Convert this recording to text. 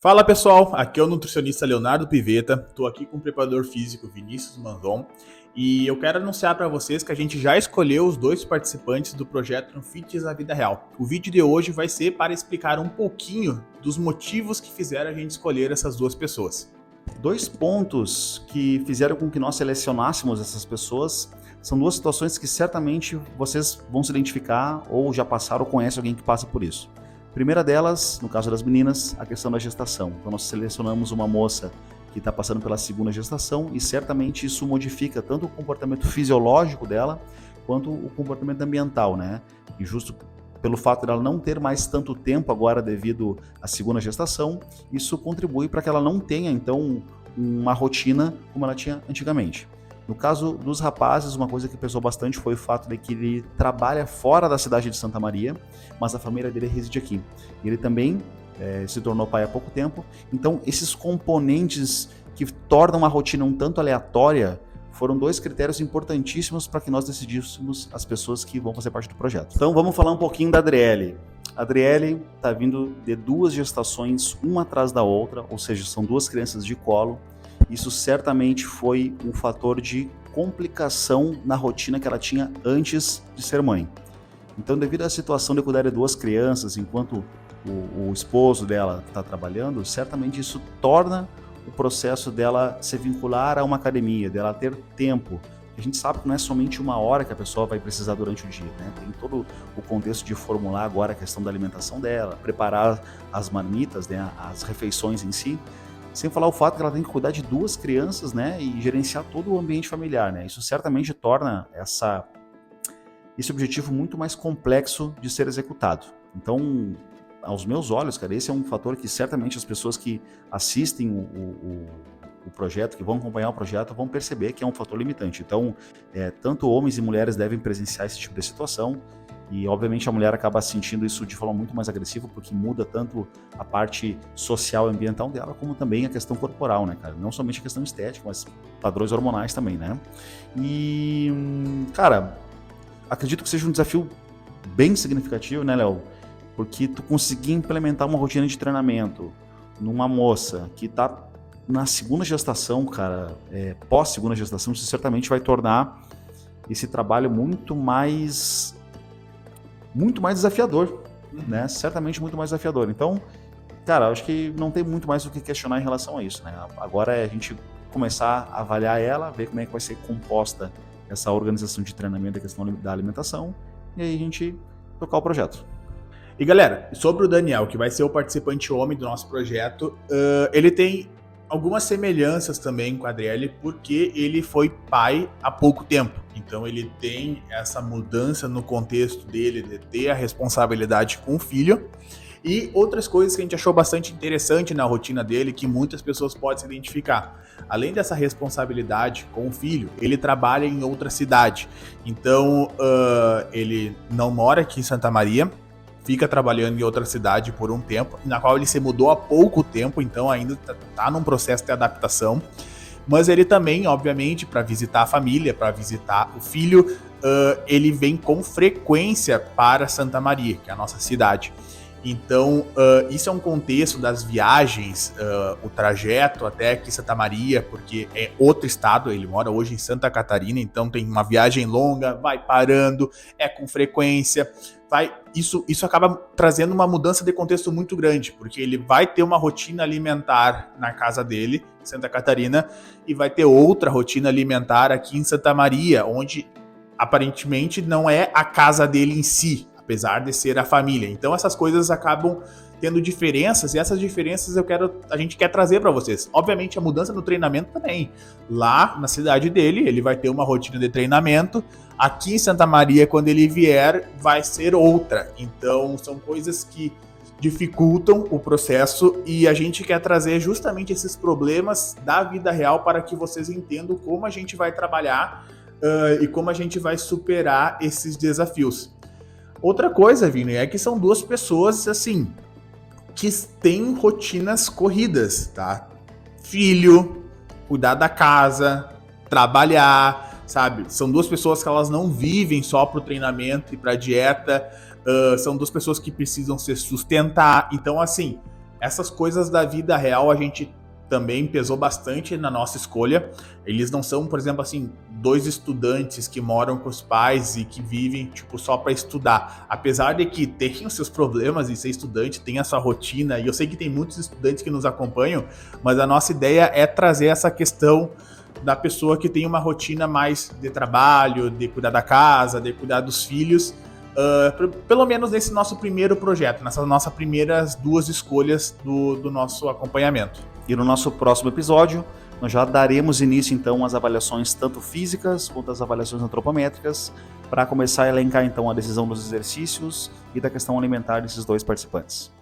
Fala pessoal, aqui é o nutricionista Leonardo Pivetta, estou aqui com o preparador físico Vinícius Manzon e eu quero anunciar para vocês que a gente já escolheu os dois participantes do projeto Fitness na Vida Real. O vídeo de hoje vai ser para explicar um pouquinho dos motivos que fizeram a gente escolher essas duas pessoas. Dois pontos que fizeram com que nós selecionássemos essas pessoas são duas situações que certamente vocês vão se identificar ou já passaram ou conhecem alguém que passa por isso. Primeira delas, no caso das meninas, a questão da gestação. Então nós selecionamos uma moça que está passando pela segunda gestação e certamente isso modifica tanto o comportamento fisiológico dela quanto o comportamento ambiental, né? E justo pelo fato dela não ter mais tanto tempo agora devido à segunda gestação, isso contribui para que ela não tenha então uma rotina como ela tinha antigamente. No caso dos rapazes, uma coisa que pesou bastante foi o fato de que ele trabalha fora da cidade de Santa Maria, mas a família dele reside aqui. Ele também se tornou pai há pouco tempo, então esses componentes que tornam a rotina um tanto aleatória foram dois critérios importantíssimos para que nós decidíssemos as pessoas que vão fazer parte do projeto. Então vamos falar um pouquinho da Adriele. A Adriele está vindo de duas gestações, uma atrás da outra, ou seja, são duas crianças de colo. Isso certamente foi um fator de complicação na rotina que ela tinha antes de ser mãe. Então, devido à situação de cuidar de duas crianças, enquanto o esposo dela está trabalhando, certamente isso torna o processo dela se vincular a uma academia, dela ter tempo. A gente sabe que não é somente uma hora que a pessoa vai precisar durante o dia, né? Tem todo o contexto de formular agora a questão da alimentação dela, preparar as marmitas, né? As refeições em si. Sem falar o fato que ela tem que cuidar de duas crianças, né, e gerenciar todo o ambiente familiar, né? Isso certamente torna esse objetivo muito mais complexo de ser executado. Então, aos meus olhos, cara, esse é um fator que certamente as pessoas que assistem o projeto, que vão acompanhar o projeto, vão perceber que é um fator limitante. Então, tanto homens e mulheres devem presenciar esse tipo de situação. E, obviamente, a mulher acaba sentindo isso de forma muito mais agressiva, porque muda tanto a parte social e ambiental dela, como também a questão corporal, né, cara? Não somente a questão estética, mas padrões hormonais também, né? E, cara, acredito que seja um desafio bem significativo, né, Léo? Porque tu conseguir implementar uma rotina de treinamento numa moça que tá na segunda gestação, cara, pós-segunda gestação, isso certamente vai tornar esse trabalho muito mais desafiador, né? Certamente muito mais desafiador. Então, cara, acho que não tem muito mais o que questionar em relação a isso, né? Agora é a gente começar a avaliar ela, ver como é que vai ser composta essa organização de treinamento da questão da alimentação e aí a gente tocar o projeto. E galera, sobre o Daniel, que vai ser o participante homem do nosso projeto, ele tem algumas semelhanças também com a Adriele, porque ele foi pai há pouco tempo. Então ele tem essa mudança no contexto dele, de ter a responsabilidade com o filho. E outras coisas que a gente achou bastante interessante na rotina dele, que muitas pessoas podem se identificar. Além dessa responsabilidade com o filho, ele trabalha em outra cidade. Então ele não mora aqui em Santa Maria, fica trabalhando em outra cidade por um tempo, na qual ele se mudou há pouco tempo, então ainda está num processo de adaptação. Mas ele também, obviamente, para visitar a família, para visitar o filho, ele vem com frequência para Santa Maria, que é a nossa cidade. Então, isso é um contexto das viagens, o trajeto até aqui Santa Maria, porque é outro estado, ele mora hoje em Santa Catarina, então tem uma viagem longa, vai parando, é com frequência, isso acaba trazendo uma mudança de contexto muito grande, porque ele vai ter uma rotina alimentar na casa dele, em Santa Catarina, e vai ter outra rotina alimentar aqui em Santa Maria, onde aparentemente não é a casa dele em si, apesar de ser a família. Então essas coisas acabam tendo diferenças, e essas diferenças a gente quer trazer para vocês. Obviamente a mudança no treinamento também. Lá na cidade dele, ele vai ter uma rotina de treinamento. Aqui em Santa Maria, quando ele vier, vai ser outra. Então são coisas que dificultam o processo e a gente quer trazer justamente esses problemas da vida real para que vocês entendam como a gente vai trabalhar e como a gente vai superar esses desafios. Outra coisa, Vini, é que são duas pessoas, assim, que têm rotinas corridas, tá? Filho, cuidar da casa, trabalhar, sabe? São duas pessoas que elas não vivem só pro treinamento e pra dieta, são duas pessoas que precisam se sustentar. Então, assim, Essas coisas da vida real a gente também pesou bastante na nossa escolha. Eles não são, por exemplo, assim, 2 estudantes que moram com os pais e que vivem, tipo, só para estudar. Apesar de que tem os seus problemas e ser estudante, tem a sua rotina, e eu sei que tem muitos estudantes que nos acompanham, mas a nossa ideia é trazer essa questão da pessoa que tem uma rotina mais de trabalho, de cuidar da casa, de cuidar dos filhos, pelo menos nesse nosso primeiro projeto, nessas nossas primeiras 2 escolhas do nosso acompanhamento. E no nosso próximo episódio, nós já daremos início então às avaliações tanto físicas quanto às avaliações antropométricas, para começar a elencar então a decisão dos exercícios e da questão alimentar desses 2 participantes.